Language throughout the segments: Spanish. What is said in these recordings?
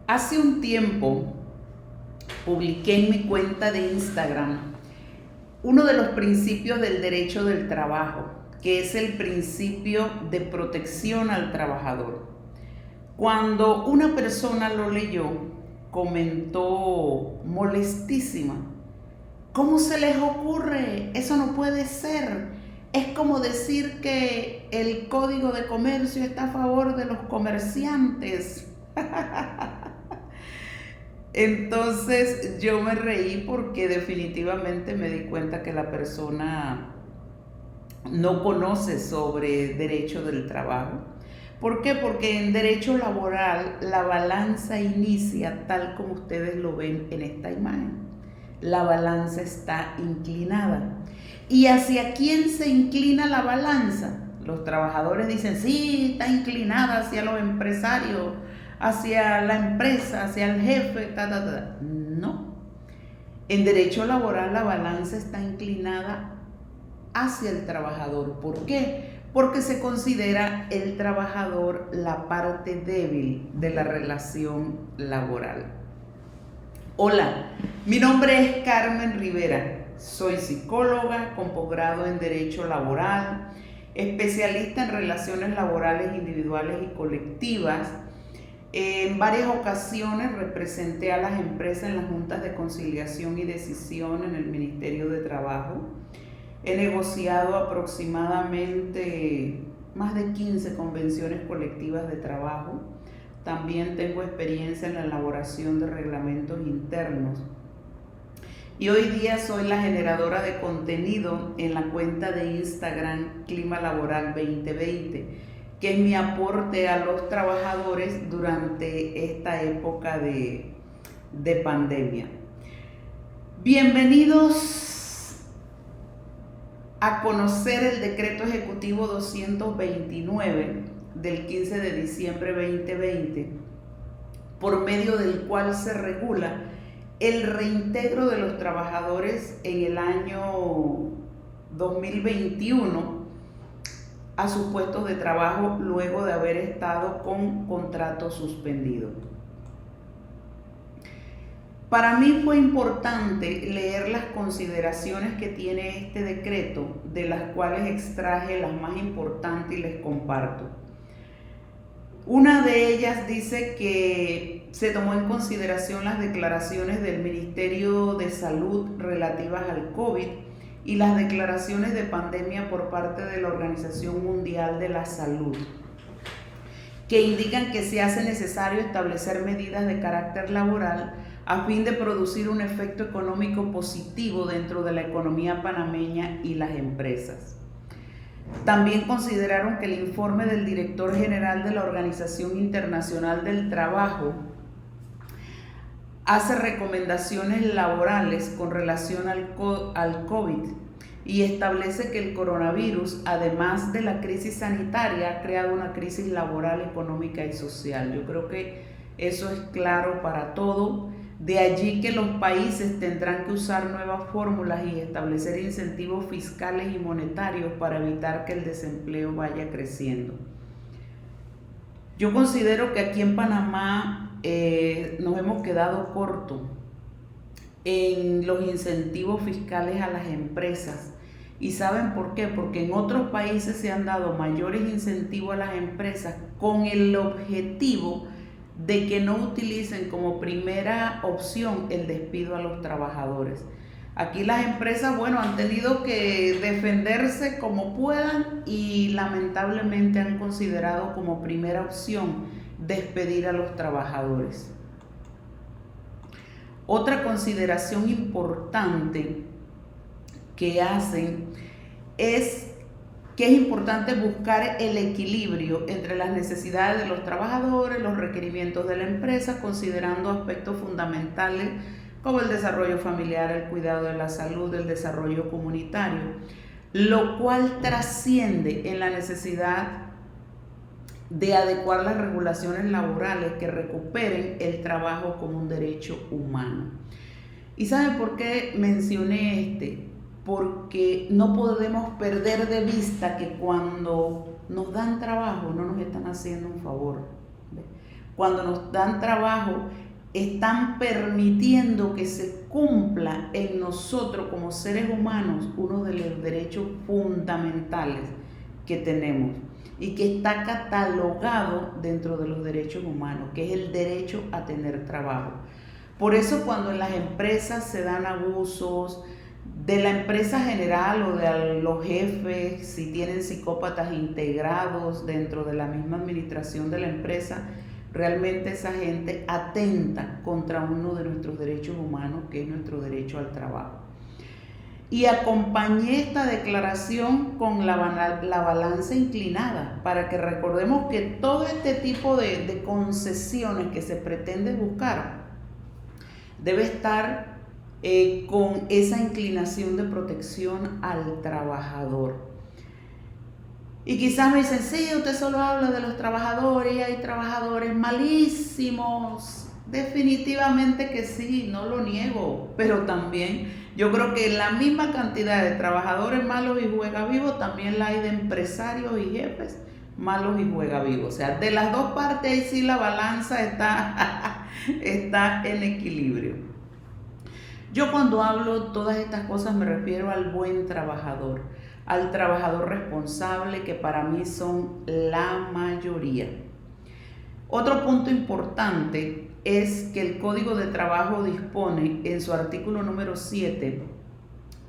Hace un tiempo publiqué en mi cuenta de Instagram uno de los principios del derecho del trabajo, que es el principio de protección al trabajador. Cuando una persona lo leyó, comentó molestísima: ¿cómo se les ocurre? Eso no puede ser. Es como decir que el Código de Comercio está a favor de los comerciantes. Entonces yo me reí porque definitivamente me di cuenta que la persona no conoce sobre derecho del trabajo. ¿Por qué? Porque en derecho laboral la balanza inicia tal como ustedes lo ven en esta imagen. La balanza está inclinada. ¿Y hacia quién se inclina la balanza? Los trabajadores dicen: sí, está inclinada hacia los empresarios, hacia la empresa, hacia el jefe, No. En derecho laboral la balanza está inclinada hacia el trabajador. ¿Por qué? Porque se considera el trabajador la parte débil de la relación laboral. Hola, mi nombre es Carmen Rivera. Soy psicóloga con posgrado en Derecho Laboral, especialista en relaciones laborales individuales y colectivas. En varias ocasiones representé a las empresas en las juntas de conciliación y decisión en el Ministerio de Trabajo. He negociado aproximadamente más de 15 convenciones colectivas de trabajo. También tengo experiencia en la elaboración de reglamentos internos. Y hoy día soy la generadora de contenido en la cuenta de Instagram Clima Laboral 2020, que es mi aporte a los trabajadores durante esta época de pandemia. Bienvenidos a conocer el Decreto Ejecutivo 229 del 15 de diciembre 2020, por medio del cual se regula el reintegro de los trabajadores en el año 2021 a sus puestos de trabajo luego de haber estado con contrato suspendido. Para mí fue importante leer las consideraciones que tiene este decreto, de las cuales extraje las más importantes y les comparto. Una de ellas dice que se tomó en consideración las declaraciones del Ministerio de Salud relativas al COVID y las declaraciones de pandemia por parte de la Organización Mundial de la Salud, que indican que se hace necesario establecer medidas de carácter laboral a fin de producir un efecto económico positivo dentro de la economía panameña y las empresas. También consideraron que el informe del director general de la Organización Internacional del Trabajo hace recomendaciones laborales con relación al COVID y establece que el coronavirus, además de la crisis sanitaria, ha creado una crisis laboral, económica y social. Yo creo que eso es claro para todo. De allí que los países tendrán que usar nuevas fórmulas y establecer incentivos fiscales y monetarios para evitar que el desempleo vaya creciendo. Yo considero que aquí en Panamá nos hemos quedado cortos en los incentivos fiscales a las empresas. ¿Y saben por qué? Porque en otros países se han dado mayores incentivos a las empresas con el objetivo de que no utilicen como primera opción el despido a los trabajadores. Aquí las empresas, han tenido que defenderse como puedan y lamentablemente han considerado como primera opción despedir a los trabajadores. Otra consideración importante que hacen es que es importante buscar el equilibrio entre las necesidades de los trabajadores, los requerimientos de la empresa, considerando aspectos fundamentales como el desarrollo familiar, el cuidado de la salud, el desarrollo comunitario, lo cual trasciende en la necesidad de adecuar las regulaciones laborales que recuperen el trabajo como un derecho humano. ¿Y saben por qué mencioné este? Porque no podemos perder de vista que cuando nos dan trabajo no nos están haciendo un favor. cuando nos dan trabajo, están permitiendo que se cumpla en nosotros como seres humanos uno de los derechos fundamentales que tenemos y que está catalogado dentro de los derechos humanos, que es el derecho a tener trabajo. Por eso cuando en las empresas se dan abusos, de la empresa general o de los jefes, si tienen psicópatas integrados dentro de la misma administración de la empresa, realmente esa gente atenta contra uno de nuestros derechos humanos, que es nuestro derecho al trabajo. Y acompañé esta declaración con la balanza inclinada, para que recordemos que todo este tipo de concesiones que se pretende buscar debe estar con esa inclinación de protección al trabajador. Y quizás me dicen, sí, usted solo habla de los trabajadores y hay trabajadores malísimos. Definitivamente que sí, no lo niego, pero también yo creo que la misma cantidad de trabajadores malos y juegavivos también la hay de empresarios y jefes malos y juegavivos. O sea, de las dos partes ahí sí la balanza está en equilibrio. Yo cuando hablo todas estas cosas me refiero al buen trabajador, al trabajador responsable, que para mí son la mayoría. Otro punto importante es que el Código de Trabajo dispone en su artículo número 7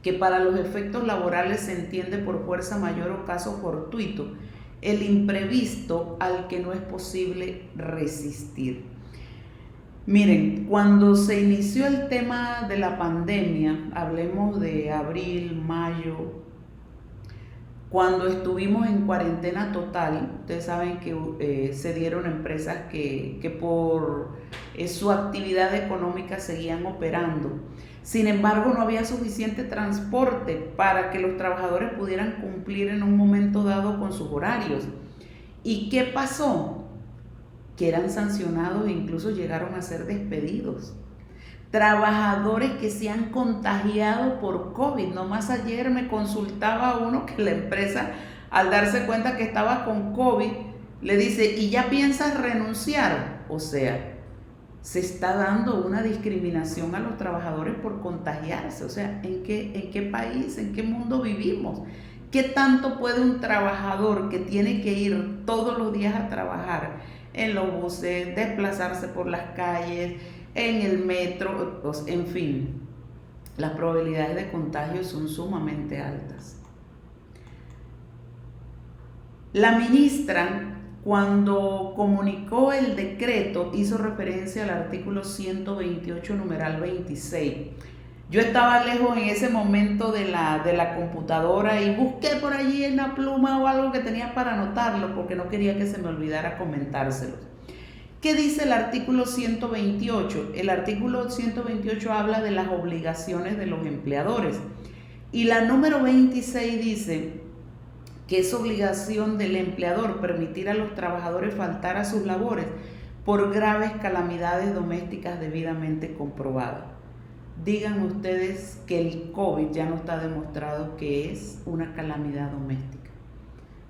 que para los efectos laborales se entiende por fuerza mayor o caso fortuito el imprevisto al que no es posible resistir. Miren, cuando se inició el tema de la pandemia, hablemos de abril, mayo, cuando estuvimos en cuarentena total, ustedes saben que se dieron empresas que por su actividad económica seguían operando. Sin embargo, no había suficiente transporte para que los trabajadores pudieran cumplir en un momento dado con sus horarios. ¿Y qué pasó? Que eran sancionados e incluso llegaron a ser despedidos. Trabajadores que se han contagiado por COVID. Nomás ayer me consultaba uno que la empresa, al darse cuenta que estaba con COVID, le dice, ¿y ya piensas renunciar? O sea, se está dando una discriminación a los trabajadores por contagiarse. O sea, ¿en qué país, en qué mundo vivimos? ¿Qué tanto puede un trabajador que tiene que ir todos los días a trabajar en los buses, desplazarse por las calles, en el metro, en fin? Las probabilidades de contagio son sumamente altas. La ministra, cuando comunicó el decreto, hizo referencia al artículo 128, numeral 26. Yo estaba lejos en ese momento de la computadora y busqué por allí una pluma o algo que tenía para anotarlo porque no quería que se me olvidara comentárselos. ¿Qué dice el artículo 128? El artículo 128 habla de las obligaciones de los empleadores y la número 26 dice que es obligación del empleador permitir a los trabajadores faltar a sus labores por graves calamidades domésticas debidamente comprobadas. Digan ustedes que el COVID ya no está demostrado que es una calamidad doméstica,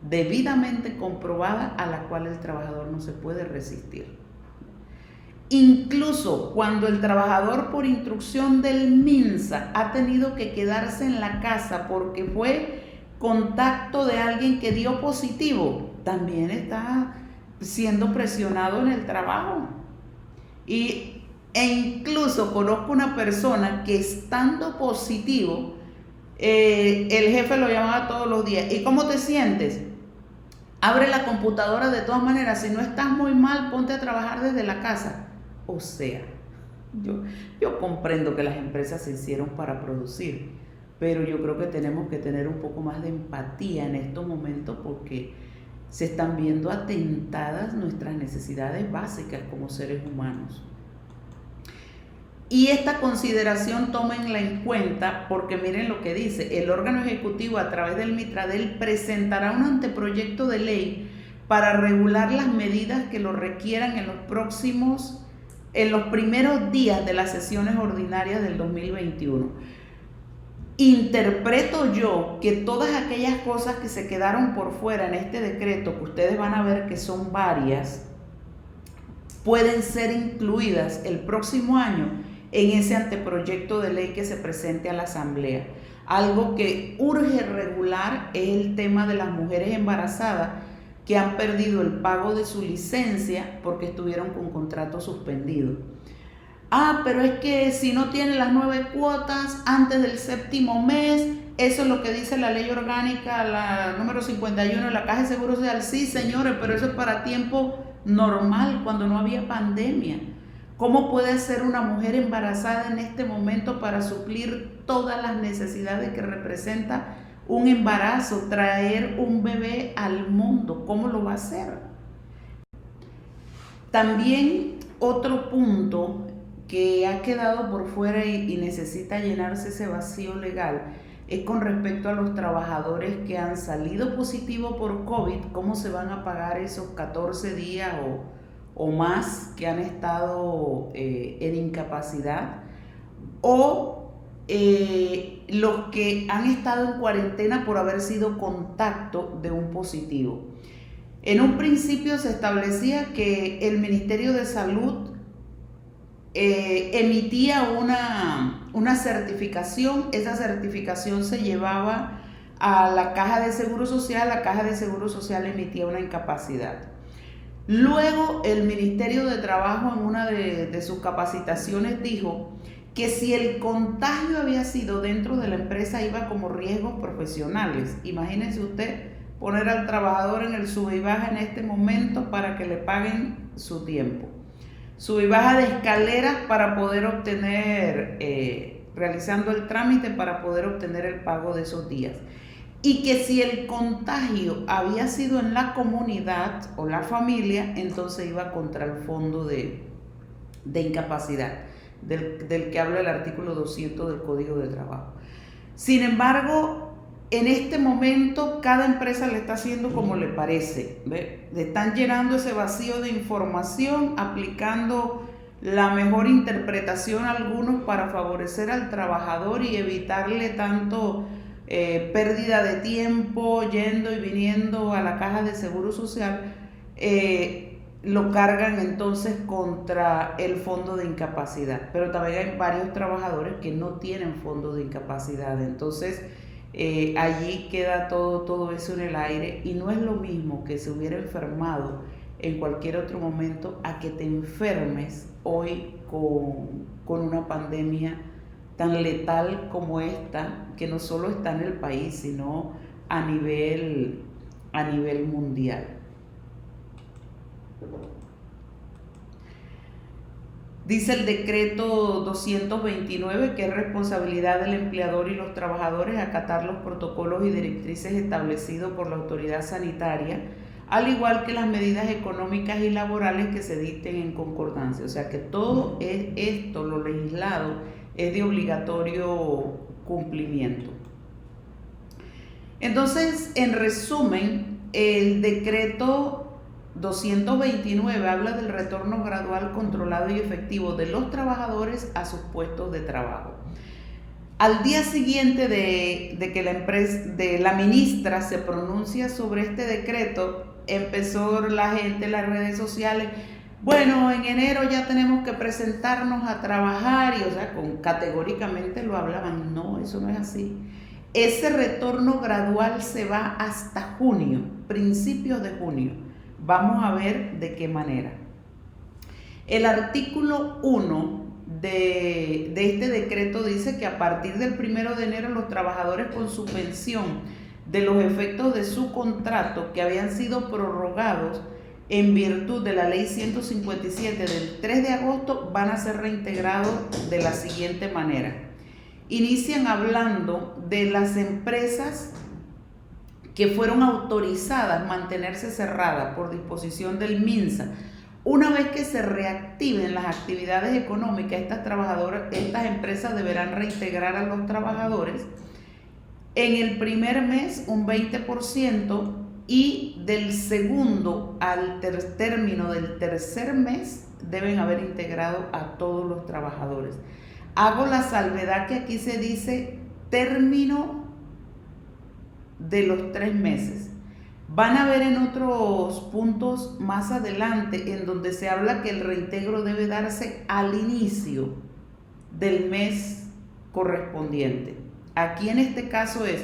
debidamente comprobada, a la cual el trabajador no se puede resistir. Incluso cuando el trabajador, por instrucción del MINSA, ha tenido que quedarse en la casa porque fue contacto de alguien que dio positivo, también está siendo presionado en el trabajo. E incluso conozco una persona que, estando positivo, el jefe lo llamaba todos los días. ¿Y cómo te sientes? Abre la computadora de todas maneras. Si no estás muy mal, ponte a trabajar desde la casa. O sea, yo comprendo que las empresas se hicieron para producir, pero yo creo que tenemos que tener un poco más de empatía en estos momentos porque se están viendo atentadas nuestras necesidades básicas como seres humanos. Y esta consideración tómenla en cuenta porque miren lo que dice: el órgano ejecutivo a través del Mitradel presentará un anteproyecto de ley para regular las medidas que lo requieran en los primeros días de las sesiones ordinarias del 2021. Interpreto yo que todas aquellas cosas que se quedaron por fuera en este decreto, que ustedes van a ver que son varias, pueden ser incluidas el próximo año en ese anteproyecto de ley que se presente a la Asamblea. Algo que urge regular es el tema de las mujeres embarazadas que han perdido el pago de su licencia porque estuvieron con contrato suspendido. Pero es que si no tiene las 9 cuotas antes del 7º mes, eso es lo que dice la ley orgánica, la número 51 de la Caja de Seguro Social. Sí, señores, pero eso es para tiempo normal, cuando no había pandemia. ¿Cómo puede ser una mujer embarazada en este momento para suplir todas las necesidades que representa un embarazo, traer un bebé al mundo? ¿Cómo lo va a hacer? También otro punto que ha quedado por fuera y necesita llenarse ese vacío legal es con respecto a los trabajadores que han salido positivos por COVID. ¿Cómo se van a pagar esos 14 días o más que han estado en incapacidad? O los que han estado en cuarentena por haber sido contacto de un positivo. En un principio se establecía que el Ministerio de Salud emitía una certificación. Esa certificación se llevaba a la Caja de Seguro Social, la Caja de Seguro Social emitía una incapacidad. Luego el Ministerio de Trabajo en una de sus capacitaciones dijo que si el contagio había sido dentro de la empresa iba como riesgos profesionales. Imagínense usted poner al trabajador en el sube y baja en este momento para que le paguen su tiempo. Sube y baja de escaleras para poder obtener, realizando el trámite para poder obtener el pago de esos días. Y que si el contagio había sido en la comunidad o la familia, entonces iba contra el fondo de incapacidad, del que habla el artículo 200 del Código de Trabajo. Sin embargo, en este momento cada empresa le está haciendo como le parece. Le están llenando ese vacío de información, aplicando la mejor interpretación a algunos para favorecer al trabajador y evitarle tanto pérdida de tiempo yendo y viniendo a la Caja de Seguro Social. Lo cargan entonces contra el fondo de incapacidad, pero también hay varios trabajadores que no tienen fondo de incapacidad. Entonces allí queda todo eso en el aire, y no es lo mismo que se hubiera enfermado en cualquier otro momento a que te enfermes hoy con una pandemia tan letal como esta, que no solo está en el país, sino a nivel mundial. Dice el decreto 229 que es responsabilidad del empleador y los trabajadores acatar los protocolos y directrices establecidos por la autoridad sanitaria, al igual que las medidas económicas y laborales que se dicten en concordancia. O sea que todo esto, lo legislado, es de obligatorio cumplimiento. Entonces, en resumen, el decreto 229 habla del retorno gradual, controlado y efectivo de los trabajadores a sus puestos de trabajo. Al día siguiente de que la ministra se pronuncia sobre este decreto, empezó la gente en las redes sociales: bueno, en enero ya tenemos que presentarnos a trabajar, y categóricamente lo hablaban. No, eso no es así. Ese retorno gradual se va hasta junio, principios de junio. Vamos a ver de qué manera. El artículo 1 de este decreto dice que a partir del 1 de enero los trabajadores con suspensión de los efectos de su contrato que habían sido prorrogados en virtud de la ley 157 del 3 de agosto van a ser reintegrados de la siguiente manera. Inician hablando de las empresas que fueron autorizadas a mantenerse cerradas por disposición del MINSA. Una vez que se reactiven las actividades económicas, estas empresas deberán reintegrar a los trabajadores en el primer mes un 20%, y del segundo al término del tercer mes deben haber integrado a todos los trabajadores. Hago la salvedad que aquí se dice término de los 3 meses. Van a ver en otros puntos más adelante en donde se habla que el reintegro debe darse al inicio del mes correspondiente. Aquí en este caso es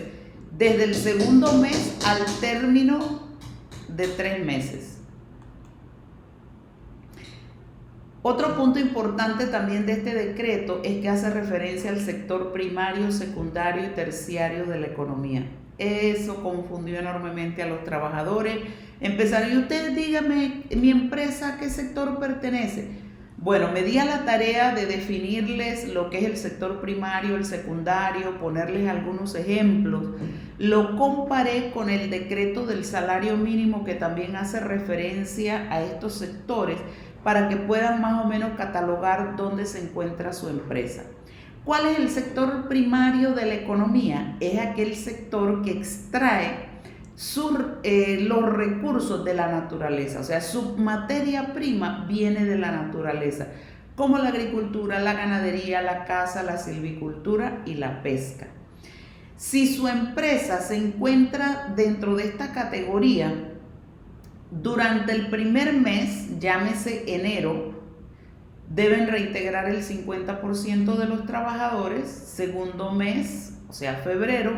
desde el segundo mes al término de 3 meses. Otro punto importante también de este decreto es que hace referencia al sector primario, secundario y terciario de la economía. Eso confundió enormemente a los trabajadores. Empezaron, y usted dígame, mi empresa, ¿a qué sector pertenece? Bueno, me di a la tarea de definirles lo que es el sector primario, el secundario, ponerles algunos ejemplos. Lo comparé con el decreto del salario mínimo que también hace referencia a estos sectores para que puedan más o menos catalogar dónde se encuentra su empresa. ¿Cuál es el sector primario de la economía? Es aquel sector que extrae los recursos de la naturaleza, o sea, su materia prima viene de la naturaleza, como la agricultura, la ganadería, la caza, la silvicultura y la pesca. Si su empresa se encuentra dentro de esta categoría, durante el primer mes, llámese enero, deben reintegrar el 50% de los trabajadores, segundo mes, o sea, febrero,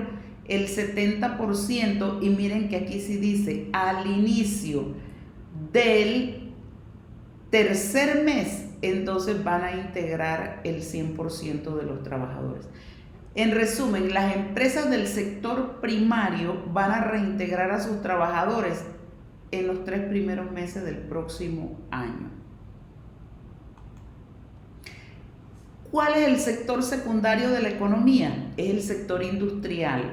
el 70%, y miren que aquí sí dice al inicio del tercer mes, entonces van a integrar el 100% de los trabajadores. En resumen, las empresas del sector primario van a reintegrar a sus trabajadores en los 3 primeros meses del próximo año. ¿Cuál es el sector secundario de la economía? Es el sector industrial,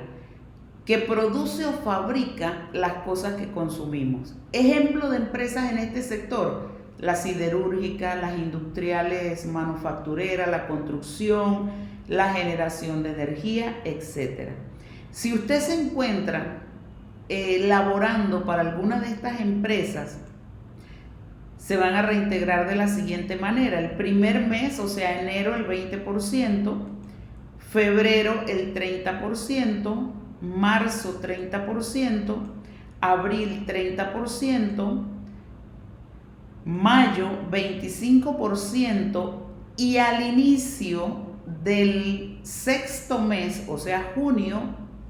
que produce o fabrica las cosas que consumimos. Ejemplo de empresas en este sector: la siderúrgica, las industriales manufactureras, la construcción, la generación de energía, etc. Si usted se encuentra laborando para alguna de estas empresas, se van a reintegrar de la siguiente manera: el primer mes, o sea, enero, el 20%, febrero el 30%, marzo 30%, abril 30%, mayo 25% y al inicio del sexto mes, o sea, junio,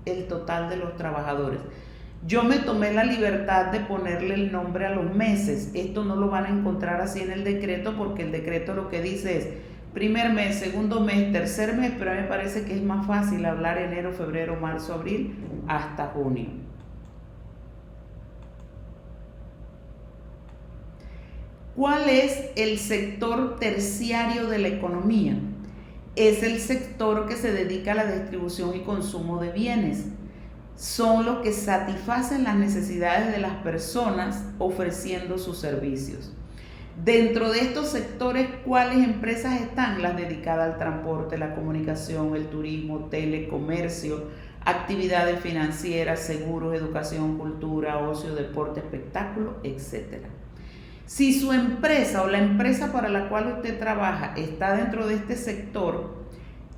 el total de los trabajadores. Yo me tomé la libertad de ponerle el nombre a los meses. Esto no lo van a encontrar así en el decreto, porque el decreto lo que dice es primer mes, segundo mes, tercer mes, pero a mí me parece que es más fácil hablar enero, febrero, marzo, abril, hasta junio. ¿Cuál es el sector terciario de la economía? Es el sector que se dedica a la distribución y consumo de bienes. Son los que satisfacen las necesidades de las personas ofreciendo sus servicios. Dentro de estos sectores, ¿cuáles empresas están? Las dedicadas al transporte, la comunicación, el turismo, telecomercio, actividades financieras, seguros, educación, cultura, ocio, deporte, espectáculo, etc. Si su empresa o la empresa para la cual usted trabaja está dentro de este sector,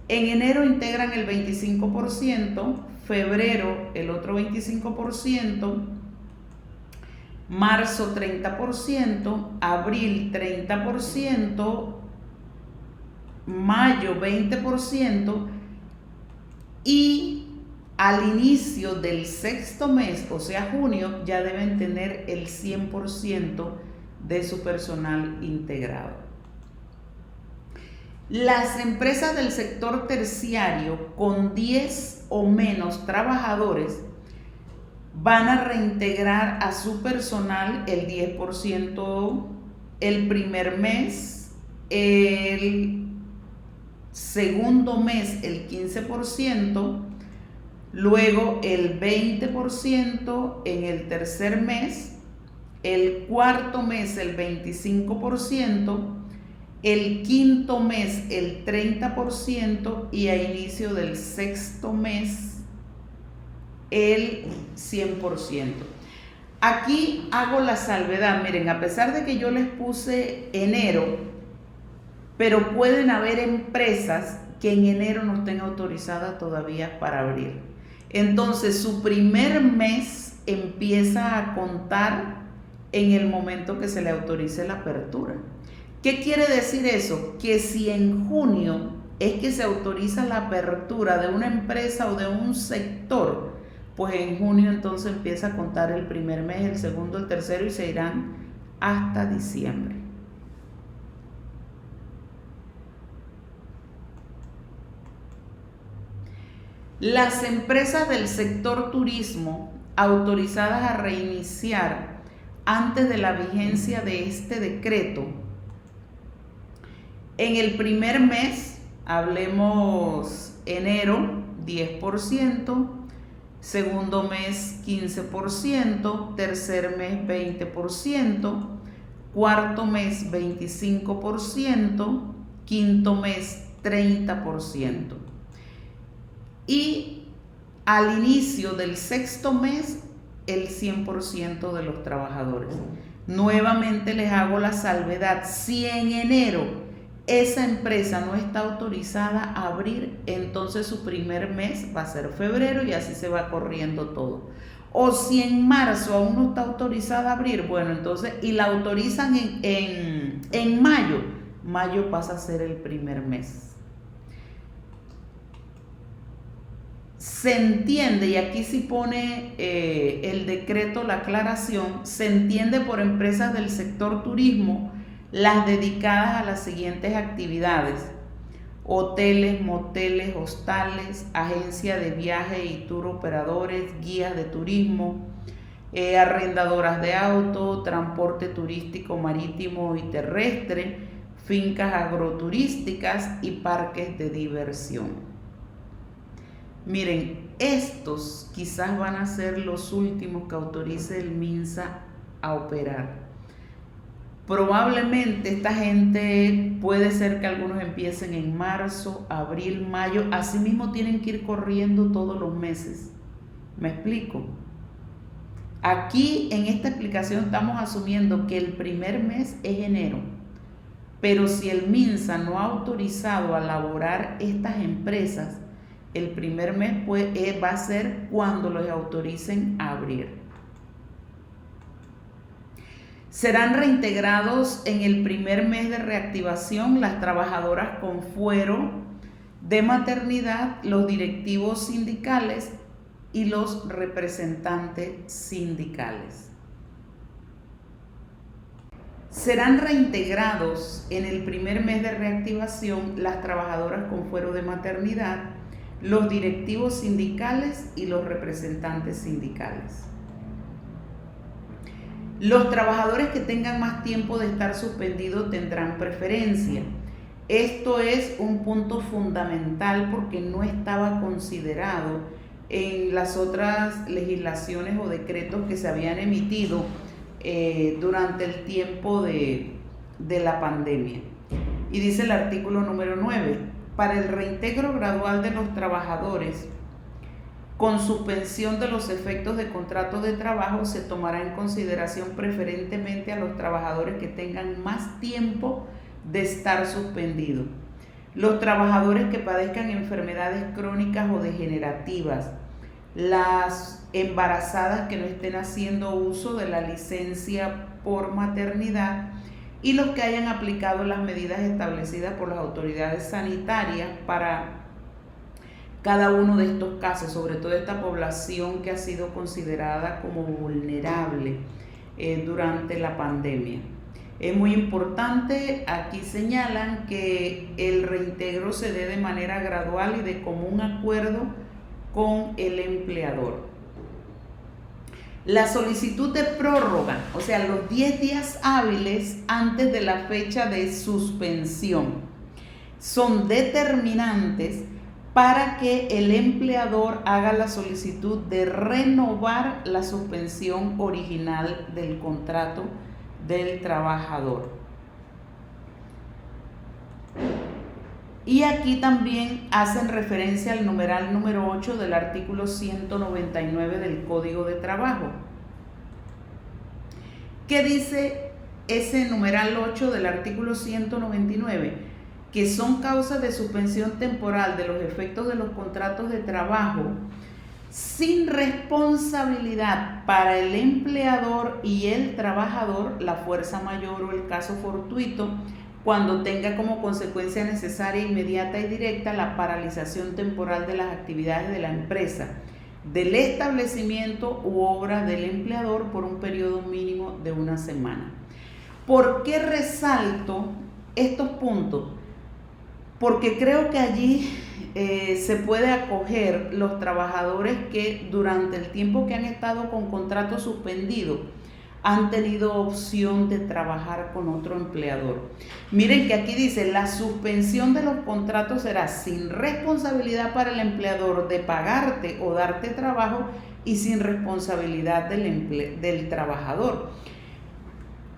en enero integran el 25%, febrero el otro 25%, marzo 30%, abril 30%, mayo 20% y al inicio del sexto mes, o sea junio, ya deben tener el 100% de su personal integrado. Las empresas del sector terciario con 10 o menos trabajadores van a reintegrar a su personal el 10% el primer mes, el segundo mes el 15%, luego el 20% en el tercer mes, el cuarto mes el 25%, el quinto mes el 30% y a inicio del sexto mes el 100%. Aquí hago la salvedad, miren, a pesar de que yo les puse enero, pero pueden haber empresas que en enero no estén autorizadas todavía para abrir. Entonces, su primer mes empieza a contar en el momento que se le autorice la apertura. ¿Qué quiere decir eso? Que si en junio es que se autoriza la apertura de una empresa o de un sector, pues en junio entonces empieza a contar el primer mes, el segundo, el tercero y se irán hasta diciembre. Las empresas del sector turismo autorizadas a reiniciar antes de la vigencia de este decreto, en el primer mes, hablemos enero, 10%, segundo mes 15%, tercer mes 20%, cuarto mes 25%, quinto mes 30%. Y al inicio del sexto mes, el 100% de los trabajadores. Nuevamente les hago la salvedad: si en enero esa empresa no está autorizada a abrir, entonces su primer mes va a ser febrero y así se va corriendo todo. O si en marzo aún no está autorizada a abrir, bueno, entonces, y la autorizan en mayo, mayo pasa a ser el primer mes. Se entiende, y aquí sí pone el decreto, la aclaración, se entiende por empresas del sector turismo las dedicadas a las siguientes actividades: hoteles, moteles, hostales, agencia de viaje y tour operadores, guías de turismo, arrendadoras de auto, transporte turístico marítimo y terrestre, fincas agroturísticas y parques de diversión. Miren, estos quizás van a ser los últimos que autorice el MINSA a operar. Probablemente esta gente, puede ser que algunos empiecen en marzo, abril, mayo, asimismo tienen que ir corriendo todos los meses. ¿Me explico? Aquí en esta explicación estamos asumiendo que el primer mes es enero, pero si el MINSA no ha autorizado a laborar estas empresas, el primer mes va a ser cuando los autoricen a abrir. Serán reintegrados en el primer mes de reactivación las trabajadoras con fuero de maternidad, los directivos sindicales y los representantes sindicales. Serán reintegrados en el primer mes de reactivación las trabajadoras con fuero de maternidad, los directivos sindicales y los representantes sindicales. Los trabajadores que tengan más tiempo de estar suspendidos tendrán preferencia. Esto es un punto fundamental porque no estaba considerado en las otras legislaciones o decretos que se habían emitido durante el tiempo de la pandemia. Y dice el artículo número 9, para el reintegro gradual de los trabajadores con suspensión de los efectos de contratos de trabajo, se tomará en consideración preferentemente a los trabajadores que tengan más tiempo de estar suspendidos. Los trabajadores que padezcan enfermedades crónicas o degenerativas, las embarazadas que no estén haciendo uso de la licencia por maternidad y los que hayan aplicado las medidas establecidas por las autoridades sanitarias para cada uno de estos casos, sobre todo esta población que ha sido considerada como vulnerable durante la pandemia. Es muy importante, aquí señalan que el reintegro se dé de manera gradual y de común acuerdo con el empleador. La solicitud de prórroga, o sea, los 10 días hábiles antes de la fecha de suspensión, son determinantes para que el empleador haga la solicitud de renovar la suspensión original del contrato del trabajador. Y aquí también hacen referencia al numeral número 8 del artículo 199 del Código de Trabajo. ¿Qué dice ese numeral 8 del artículo 199? Que son causas de suspensión temporal de los efectos de los contratos de trabajo sin responsabilidad para el empleador y el trabajador, la fuerza mayor o el caso fortuito, cuando tenga como consecuencia necesaria, inmediata y directa la paralización temporal de las actividades de la empresa, del establecimiento u obra del empleador por un periodo mínimo de una semana. ¿Por qué resalto estos puntos? Porque creo que allí se puede acoger los trabajadores que durante el tiempo que han estado con contrato suspendido han tenido opción de trabajar con otro empleador. Miren que aquí dice, la suspensión de los contratos será sin responsabilidad para el empleador de pagarte o darte trabajo y sin responsabilidad del trabajador.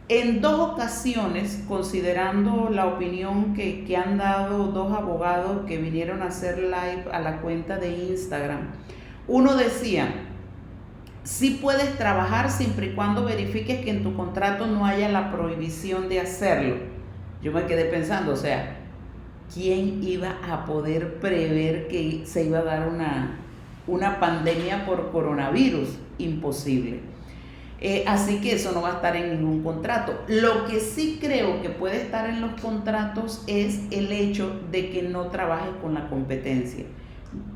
En dos ocasiones, considerando la opinión que han dado dos abogados que vinieron a hacer live a la cuenta de Instagram, uno decía, sí puedes trabajar siempre y cuando verifiques que en tu contrato no haya la prohibición de hacerlo. Yo me quedé pensando, o sea, ¿quién iba a poder prever que se iba a dar una pandemia por coronavirus? Imposible. Así que eso no va a estar en ningún contrato. Lo que sí creo que puede estar en los contratos es el hecho de que no trabajes con la competencia.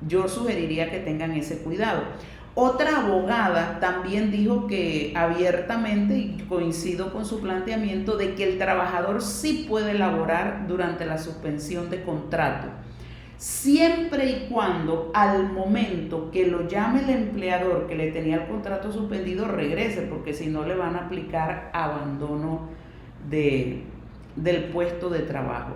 Yo sugeriría que tengan ese cuidado. Otra abogada también dijo que abiertamente, y coincido con su planteamiento, de que el trabajador sí puede laborar durante la suspensión de contrato, siempre y cuando al momento que lo llame el empleador que le tenía el contrato suspendido regrese, porque si no le van a aplicar abandono del puesto de trabajo.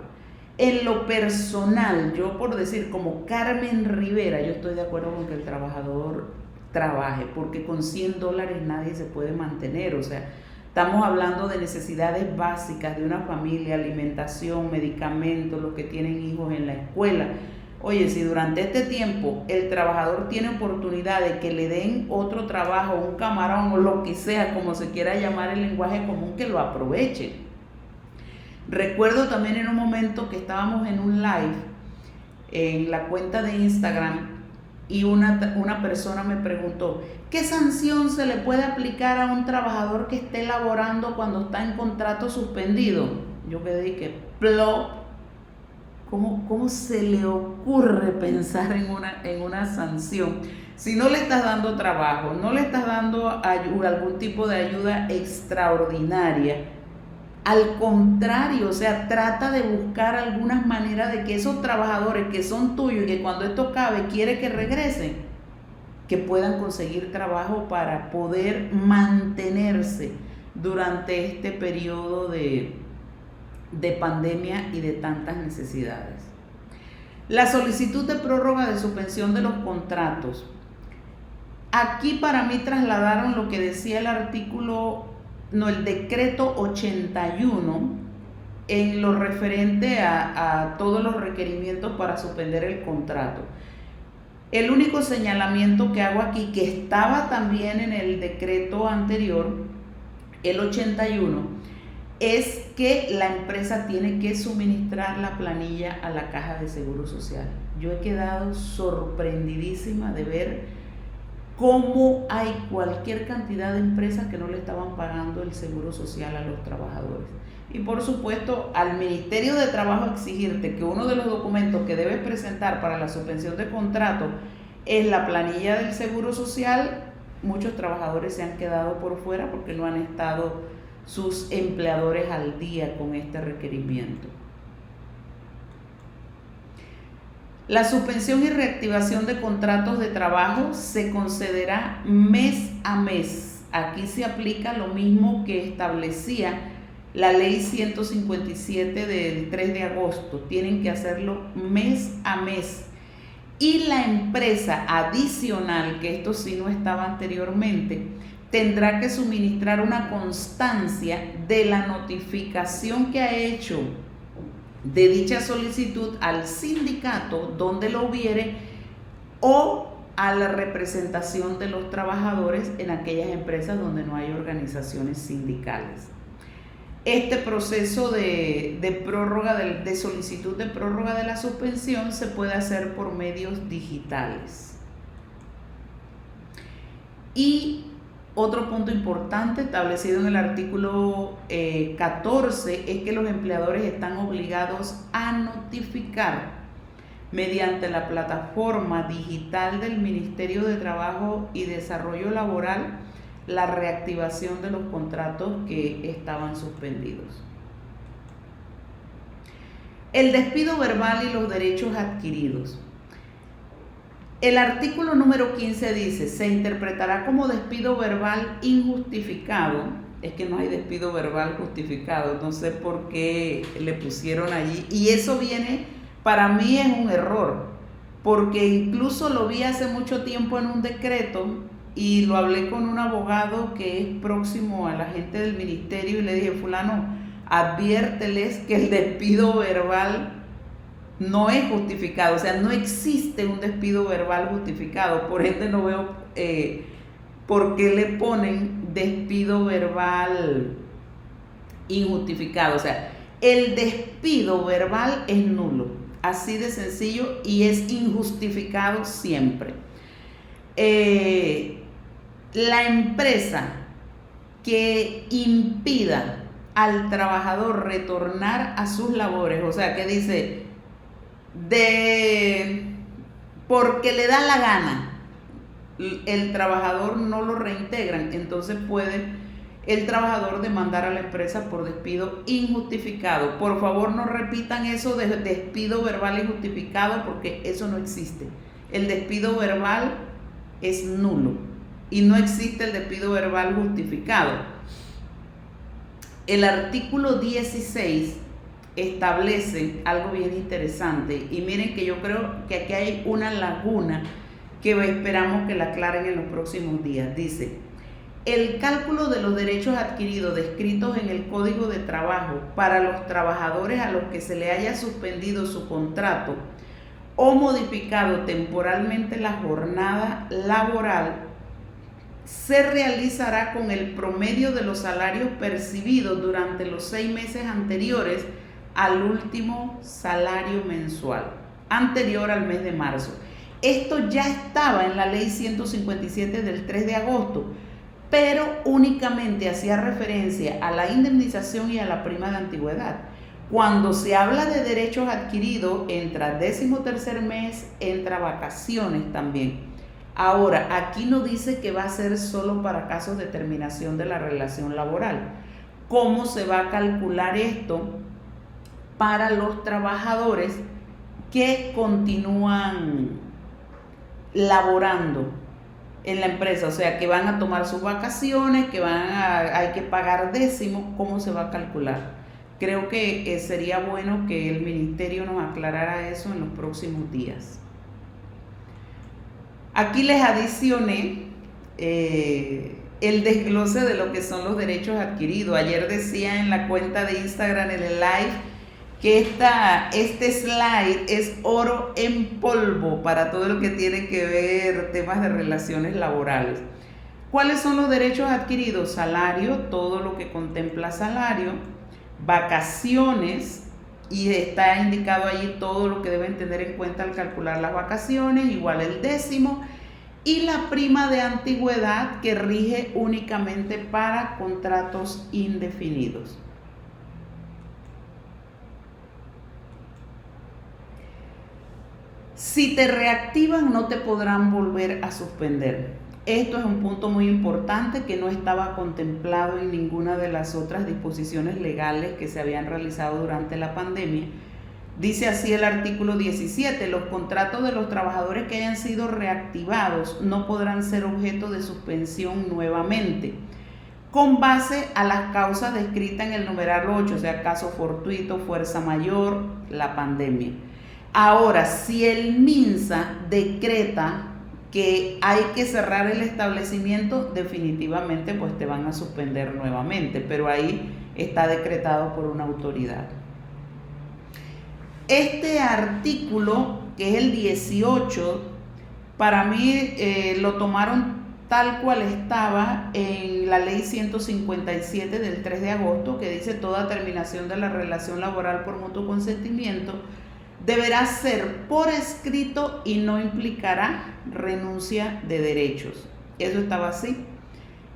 En lo personal, yo por decir como Carmen Rivera, yo estoy de acuerdo con que el trabajador trabaje, porque con $100 nadie se puede mantener. O sea, estamos hablando de necesidades básicas de una familia, alimentación, medicamentos, los que tienen hijos en la escuela. Oye, si durante este tiempo el trabajador tiene oportunidad de que le den otro trabajo, un camarón o lo que sea, como se quiera llamar el lenguaje común, que lo aproveche. Recuerdo también en un momento que estábamos en un live en la cuenta de Instagram y una persona me preguntó, ¿qué sanción se le puede aplicar a un trabajador que esté laborando cuando está en contrato suspendido? Yo quedé que plop. ¿Cómo se le ocurre pensar en una sanción? Si no le estás dando trabajo, no le estás dando algún tipo de ayuda extraordinaria, al contrario, o sea, trata de buscar algunas maneras de que esos trabajadores que son tuyos y que cuando esto acabe quiere que regresen, que puedan conseguir trabajo para poder mantenerse durante este periodo de pandemia y de tantas necesidades. La solicitud de prórroga de suspensión de los contratos. Aquí para mí trasladaron lo que decía el decreto 81 en lo referente a todos los requerimientos para suspender el contrato. El único señalamiento que hago aquí, que estaba también en el decreto anterior, el 81, es que la empresa tiene que suministrar la planilla a la Caja de Seguro Social. Yo he quedado sorprendidísima de ver cómo hay cualquier cantidad de empresas que no le estaban pagando el seguro social a los trabajadores. Y por supuesto, al Ministerio de Trabajo exigirte que uno de los documentos que debes presentar para la suspensión de contrato es la planilla del seguro social, muchos trabajadores se han quedado por fuera porque no han estado sus empleadores al día con este requerimiento. La suspensión y reactivación de contratos de trabajo se concederá mes a mes. Aquí se aplica lo mismo que establecía la ley 157 del 3 de agosto. Tienen que hacerlo mes a mes. Y la empresa adicional, que esto sí no estaba anteriormente, tendrá que suministrar una constancia de la notificación que ha hecho de dicha solicitud al sindicato donde lo hubiere o a la representación de los trabajadores en aquellas empresas donde no hay organizaciones sindicales. Este proceso de prórroga, de solicitud de prórroga de la suspensión se puede hacer por medios digitales. Y otro punto importante establecido en el artículo 14 es que los empleadores están obligados a notificar mediante la plataforma digital del Ministerio de Trabajo y Desarrollo Laboral la reactivación de los contratos que estaban suspendidos. El despido verbal y los derechos adquiridos. El artículo número 15 dice, se interpretará como despido verbal injustificado. Es que no hay despido verbal justificado, no sé por qué le pusieron allí. Y eso viene, para mí es un error, porque incluso lo vi hace mucho tiempo en un decreto y lo hablé con un abogado que es próximo a la gente del ministerio y le dije, fulano, adviérteles que el despido verbal no es justificado, o sea, no existe un despido verbal justificado, por ende no veo por qué le ponen despido verbal injustificado, o sea, el despido verbal es nulo, así de sencillo, y es injustificado siempre. La empresa que impida al trabajador retornar a sus labores, o sea, que dice, porque le da la gana, el trabajador no lo reintegran, entonces puede el trabajador demandar a la empresa por despido injustificado. Por favor, no repitan eso de despido verbal injustificado, porque eso no existe. El despido verbal es nulo y no existe el despido verbal justificado. El artículo 16 establece algo bien interesante, y miren que yo creo que aquí hay una laguna que esperamos que la aclaren en los próximos días. Dice, el cálculo de los derechos adquiridos descritos en el Código de Trabajo para los trabajadores a los que se le haya suspendido su contrato o modificado temporalmente la jornada laboral se realizará con el promedio de los salarios percibidos durante los 6 meses anteriores al último salario mensual, anterior al mes de marzo. Esto ya estaba en la ley 157 del 3 de agosto, pero únicamente hacía referencia a la indemnización y a la prima de antigüedad. Cuando se habla de derechos adquiridos, entra 13º mes, entra vacaciones también. Ahora, aquí no dice que va a ser solo para casos de terminación de la relación laboral. ¿Cómo se va a calcular esto para los trabajadores que continúan laborando en la empresa? O sea, que van a tomar sus vacaciones, que hay que pagar décimo. ¿Cómo se va a calcular? Creo que sería bueno que el ministerio nos aclarara eso en los próximos días. Aquí les adicioné el desglose de lo que son los derechos adquiridos. Ayer decía en la cuenta de Instagram, en el live, que este slide es oro en polvo para todo lo que tiene que ver temas de relaciones laborales. ¿Cuáles son los derechos adquiridos? Salario, todo lo que contempla salario, vacaciones, y está indicado allí todo lo que deben tener en cuenta al calcular las vacaciones, igual el décimo, y la prima de antigüedad, que rige únicamente para contratos indefinidos. Si te reactivan, no te podrán volver a suspender. Esto es un punto muy importante que no estaba contemplado en ninguna de las otras disposiciones legales que se habían realizado durante la pandemia. Dice así el artículo 17, los contratos de los trabajadores que hayan sido reactivados no podrán ser objeto de suspensión nuevamente, con base a las causas descritas en el numeral 8, o sea, caso fortuito, fuerza mayor, la pandemia. Ahora, si el MINSA decreta que hay que cerrar el establecimiento, definitivamente pues te van a suspender nuevamente, pero ahí está decretado por una autoridad. Este artículo, que es el 18, para mí lo tomaron tal cual estaba en la ley 157 del 3 de agosto, que dice toda terminación de la relación laboral por mutuo consentimiento deberá ser por escrito y no implicará renuncia de derechos. Eso estaba así.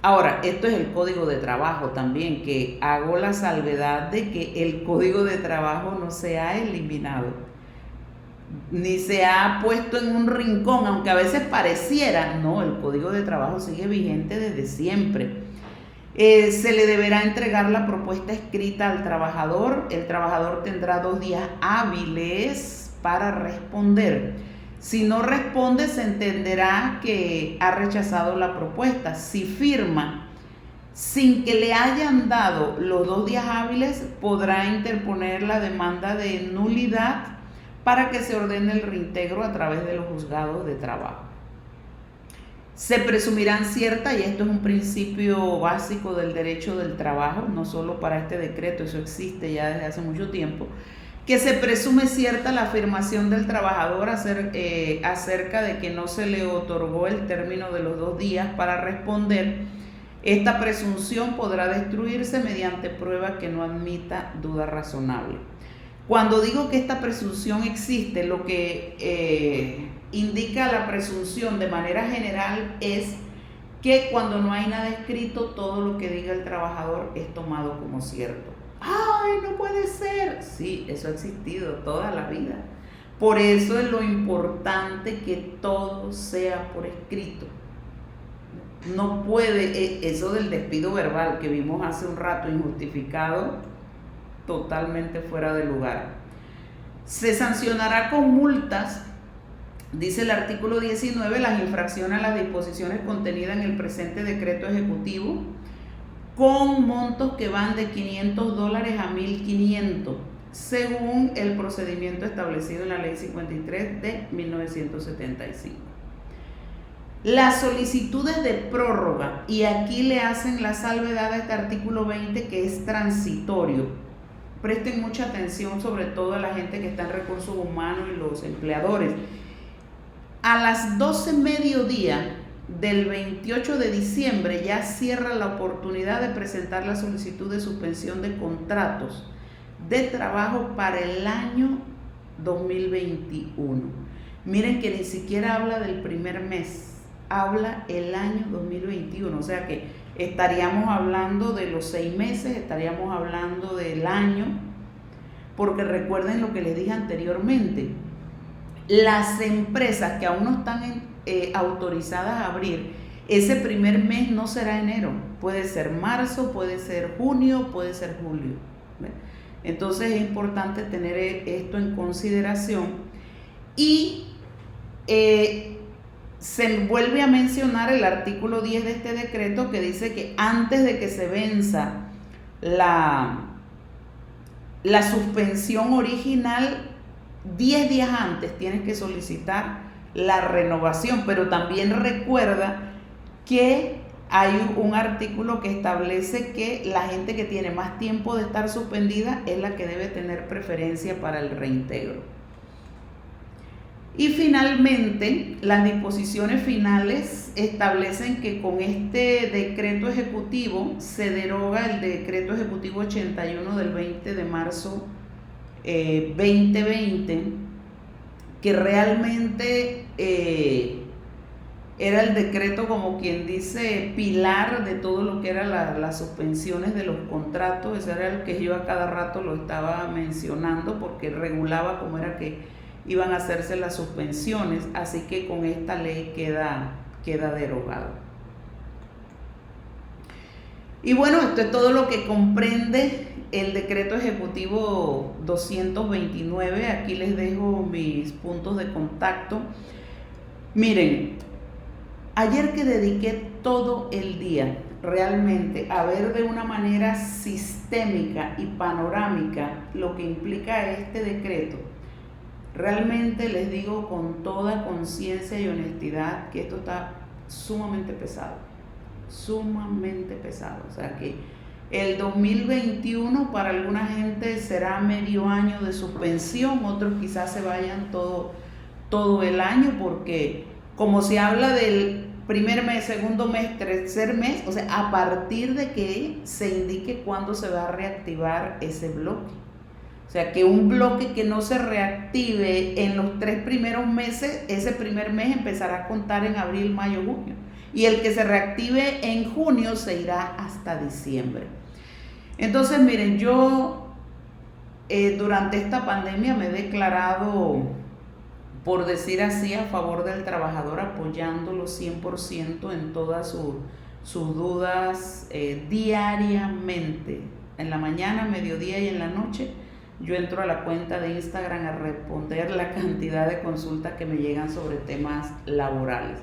Ahora, esto es el código de trabajo también, que hago la salvedad de que el código de trabajo no se ha eliminado, ni se ha puesto en un rincón, aunque a veces pareciera, no, el código de trabajo sigue vigente desde siempre. Se le deberá entregar la propuesta escrita al trabajador. El trabajador tendrá 2 días hábiles para responder. Si no responde, se entenderá que ha rechazado la propuesta. Si firma sin que le hayan dado los 2 días hábiles, podrá interponer la demanda de nulidad para que se ordene el reintegro a través de los juzgados de trabajo. Se presumirán ciertas, y esto es un principio básico del derecho del trabajo, no solo para este decreto, eso existe ya desde hace mucho tiempo, que se presume cierta la afirmación del trabajador acerca de que no se le otorgó el término de los 2 días para responder. Esta presunción podrá destruirse mediante prueba que no admita duda razonable. Cuando digo que esta presunción existe, lo que indica la presunción de manera general es que cuando no hay nada escrito, todo lo que diga el trabajador es tomado como cierto. ¡Ay, no puede ser! Sí, eso ha existido toda la vida. Por eso es lo importante que todo sea por escrito. No puede, eso del despido verbal que vimos hace un rato, injustificado, totalmente fuera de lugar. Se sancionará con multas, dice el artículo 19, las infracciones a las disposiciones contenidas en el presente decreto ejecutivo, con montos que van de $500 a $1,500, según el procedimiento establecido en la Ley 53 de 1975. Las solicitudes de prórroga, y aquí le hacen la salvedad a este artículo 20 que es transitorio. Presten mucha atención, sobre todo a la gente que está en recursos humanos y los empleadores. A las 12 mediodía del 28 de diciembre ya cierra la oportunidad de presentar la solicitud de suspensión de contratos de trabajo para el año 2021. Miren que ni siquiera habla del primer mes, habla el año 2021, o sea que estaríamos hablando de los 6 meses, estaríamos hablando del año, porque recuerden lo que les dije anteriormente, las empresas que aún no están autorizadas a abrir, ese primer mes no será enero, puede ser marzo, puede ser junio, puede ser julio. Entonces es importante tener esto en consideración. Y se vuelve a mencionar el artículo 10 de este decreto, que dice que antes de que se venza la suspensión original, 10 días antes tienes que solicitar la renovación, pero también recuerda que hay un artículo que establece que la gente que tiene más tiempo de estar suspendida es la que debe tener preferencia para el reintegro. Y finalmente, las disposiciones finales establecen que con este decreto ejecutivo se deroga el decreto ejecutivo 81 del 20 de marzo 2020, que realmente era el decreto, como quien dice, pilar de todo lo que eran las suspensiones de los contratos. Eso era el que yo a cada rato lo estaba mencionando, porque regulaba cómo era que iban a hacerse las suspensiones, así que con esta ley queda derogado. Y bueno, esto es todo lo que comprende el decreto ejecutivo 229. Aquí les dejo mis puntos de contacto. Miren, ayer que dediqué todo el día realmente a ver de una manera sistémica y panorámica lo que implica este decreto, realmente les digo con toda conciencia y honestidad que esto está sumamente pesado, o sea que el 2021 para alguna gente será medio año de suspensión, otros quizás se vayan todo el año, porque como se habla del primer mes, segundo mes, tercer mes, o sea, a partir de que se indique cuándo se va a reactivar ese bloque. O sea, que un bloque que no se reactive en los 3 primeros meses, ese primer mes empezará a contar en abril, mayo, junio. y el que se reactive en junio se irá hasta diciembre. Entonces, miren, yo durante esta pandemia me he declarado, por decir así, a favor del trabajador, apoyándolo 100% en todas sus dudas diariamente, en la mañana, mediodía y en la noche. Yo entro a la cuenta de Instagram a responder la cantidad de consultas que me llegan sobre temas laborales.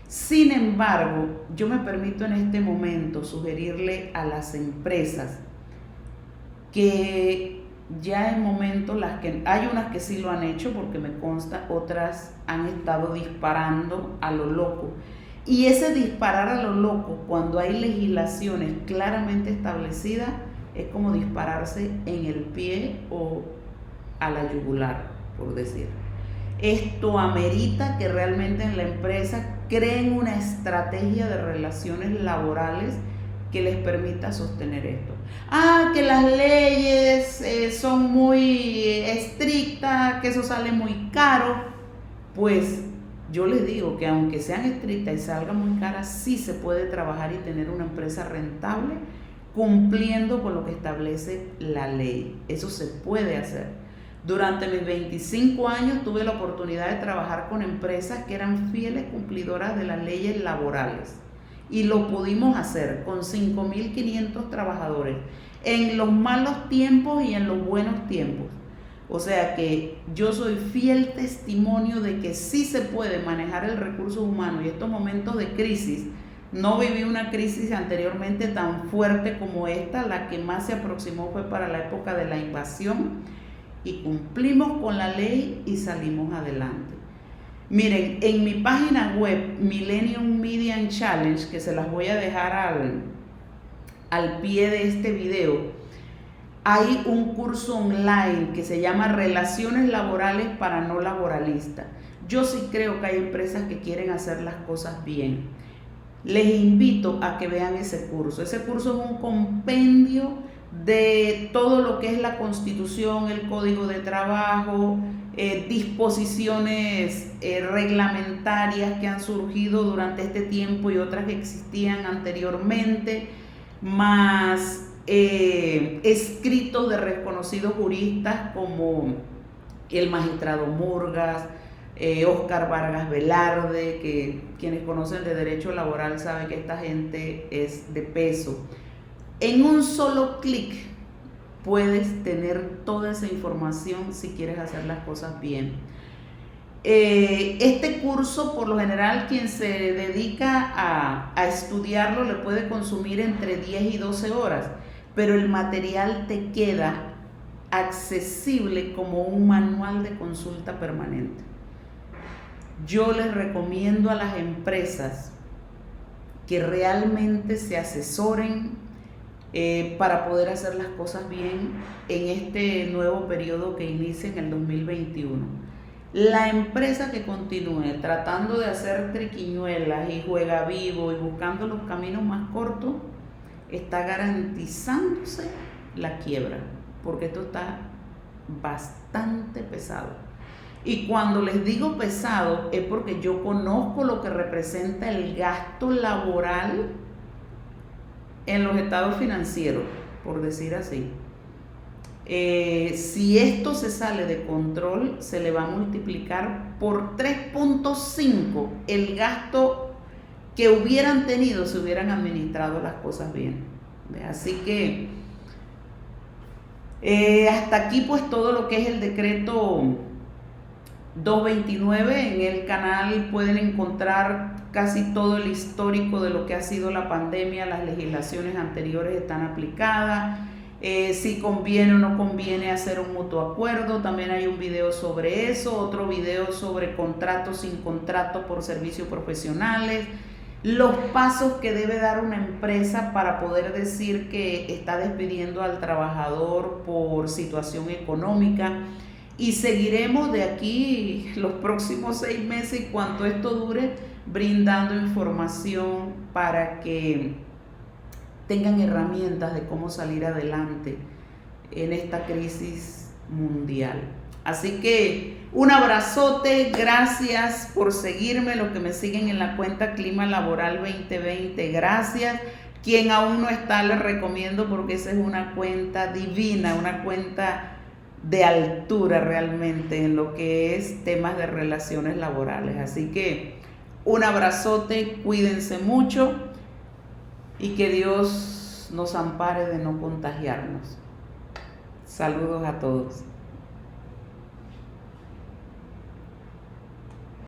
Sin embargo, yo me permito en este momento sugerirle a las empresas que ya en momentos hay unas que sí lo han hecho porque me consta, otras han estado disparando a lo loco. Y ese disparar a lo loco, cuando hay legislaciones claramente establecidas, es como dispararse en el pie o a la yugular, por decir. Esto amerita que realmente en la empresa creen una estrategia de relaciones laborales que les permita sostener esto. Que las leyes son muy estrictas, que eso sale muy caro. Pues yo les digo que aunque sean estrictas y salgan muy caras, sí se puede trabajar y tener una empresa rentable cumpliendo con lo que establece la ley. Eso se puede hacer. Durante mis 25 años tuve la oportunidad de trabajar con empresas que eran fieles cumplidoras de las leyes laborales. Y lo pudimos hacer con 5.500 trabajadores en los malos tiempos y en los buenos tiempos. O sea que yo soy fiel testimonio de que sí se puede manejar el recurso humano y estos momentos de crisis. No viví una crisis anteriormente tan fuerte como esta, la que más se aproximó fue para la época de la invasión y cumplimos con la ley y salimos adelante. Miren, en mi página web Millennium Media Challenge, que se las voy a dejar al pie de este video, hay un curso online que se llama Relaciones Laborales para No Laboralistas. Yo sí creo que hay empresas que quieren hacer las cosas bien. Les invito a que vean ese curso. Ese curso es un compendio de todo lo que es la Constitución, el Código de Trabajo, disposiciones reglamentarias que han surgido durante este tiempo y otras que existían anteriormente, más escritos de reconocidos juristas como el magistrado Murgas, Óscar Vargas Velarde, que quienes conocen de derecho laboral saben que esta gente es de peso. En un solo clic puedes tener toda esa información si quieres hacer las cosas bien. Este curso, por lo general, quien se dedica a estudiarlo le puede consumir entre 10 y 12 horas, pero el material te queda accesible como un manual de consulta permanente. Yo les recomiendo a las empresas que realmente se asesoren para poder hacer las cosas bien en este nuevo periodo que inicia en el 2021. La empresa que continúe tratando de hacer triquiñuelas y juega vivo y buscando los caminos más cortos, está garantizándose la quiebra, porque esto está bastante pesado. Y cuando les digo pesado es porque yo conozco lo que representa el gasto laboral en los estados financieros, por decir así. Si esto se sale de control, se le va a multiplicar por 3.5 el gasto que hubieran tenido si hubieran administrado las cosas bien. Así que hasta aquí pues todo lo que es el decreto 229. En el canal pueden encontrar casi todo el histórico de lo que ha sido la pandemia. Las legislaciones anteriores están aplicadas, si conviene o no conviene hacer un mutuo acuerdo. También hay un video sobre eso, otro video sobre contratos sin contrato por servicios profesionales, los pasos que debe dar una empresa para poder decir que está despidiendo al trabajador por situación económica. Y seguiremos de aquí los próximos 6 meses y cuanto esto dure, brindando información para que tengan herramientas de cómo salir adelante en esta crisis mundial. Así que un abrazote, gracias por seguirme, los que me siguen en la cuenta Clima Laboral 2020, gracias. Quien aún no está, les recomiendo porque esa es una cuenta divina, una cuenta de altura realmente en lo que es temas de relaciones laborales. Así que un abrazote, cuídense mucho y que Dios nos ampare de no contagiarnos. Saludos a todos.